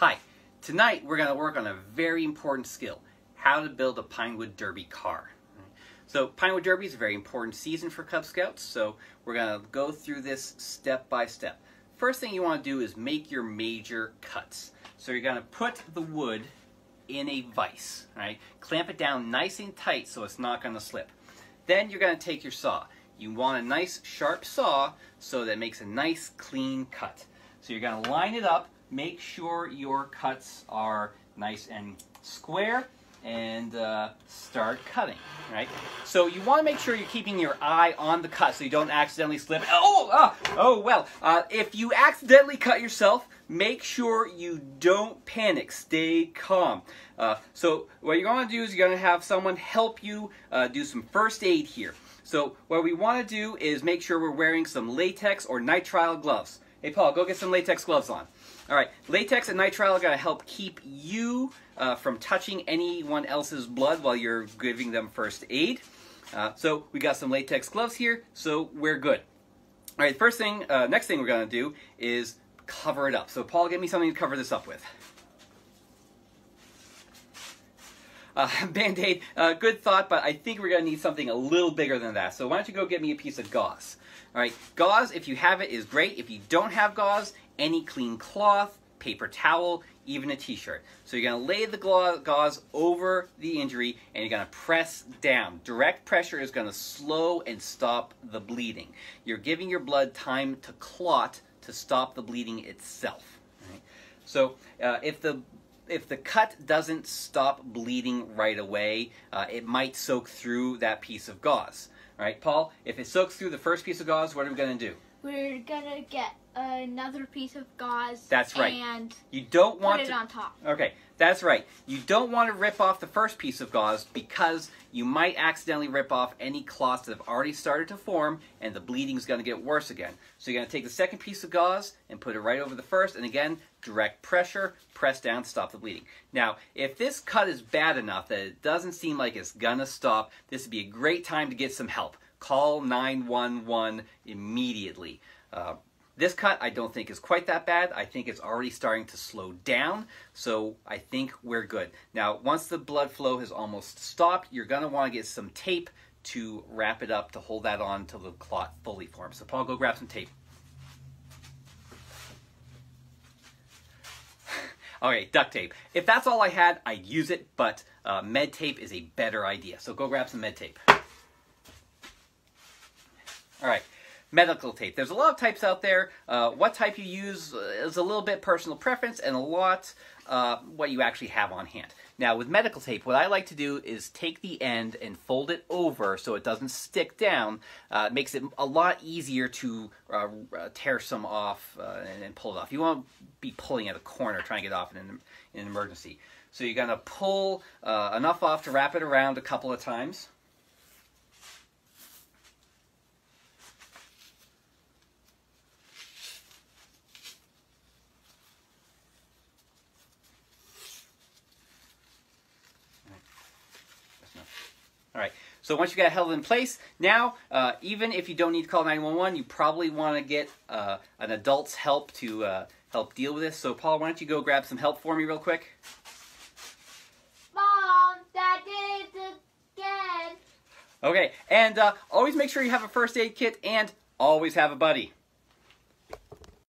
Hi, tonight we're going to work on a very important skill, how to build a Pinewood Derby car. So Pinewood Derby is a very important season for Cub Scouts, so we're going to go through this step by step. First thing you want to do is make your major cuts. So you're going to put the wood in a vise, right? Clamp it down nice and tight so it's not going to slip. Then you're going to take your saw. You want a nice sharp saw so that it makes a nice clean cut. So you're going to line it up, make sure your cuts are nice and square, and start cutting, right? So you want to make sure you're keeping your eye on the cut so you don't accidentally slip. If you accidentally cut yourself, make sure you don't panic. Stay calm. So what you're going to do is you're going to have someone help you do some first aid here. So what we want to do is make sure we're wearing some latex or nitrile gloves. Hey Paul, go get some latex gloves on. All right, latex and nitrile are going to help keep you from touching anyone else's blood while you're giving them first aid. So we got some latex gloves here, so we're good. All right, next thing we're going to do is cover it up. So Paul, get me something to cover this up with. Band-Aid, good thought, but I think we're going to need something a little bigger than that. So why don't you go get me a piece of gauze. All right, gauze, if you have it, is great. If you don't have gauze, any clean cloth, paper towel, even a t-shirt. So you're going to lay the gauze over the injury and you're going to press down. Direct pressure is going to slow and stop the bleeding. You're giving your blood time to clot to stop the bleeding itself. Right? So if the cut doesn't stop bleeding right away, it might soak through that piece of gauze. All right, Paul, if it soaks through the first piece of gauze, what are we going to do? We're going to get another piece of gauze. That's right. And you don't want put it on top. Okay, that's right. You don't want to rip off the first piece of gauze because you might accidentally rip off any clots that have already started to form and the bleeding is going to get worse again. So you're going to take the second piece of gauze and put it right over the first, and again, direct pressure, press down, stop the bleeding. Now, if this cut is bad enough that it doesn't seem like it's going to stop, this would be a great time to get some help. Call 911 immediately. This cut I don't think is quite that bad. I think it's already starting to slow down, so I think we're good. Now, once the blood flow has almost stopped, you're going to want to get some tape to wrap it up to hold that on until the clot fully forms. So Paul, go grab some tape. Okay, duct tape. If that's all I had, I'd use it, but med tape is a better idea. So go grab some med tape. All right, medical tape. There's a lot of types out there. What type you use is a little bit personal preference and a lot what you actually have on hand. Now, with medical tape, what I like to do is take the end and fold it over so it doesn't stick down. It makes it a lot easier to tear some off and pull it off. You won't be pulling at a corner trying to get off in an emergency. So you're going to pull enough off to wrap it around a couple of times. All right, so once you got it held in place, now, even if you don't need to call 911, you probably want to get an adult's help to help deal with this. So, Paul, why don't you go grab some help for me real quick? Mom, Dad did it again. Okay, and always make sure you have a first aid kit and always have a buddy.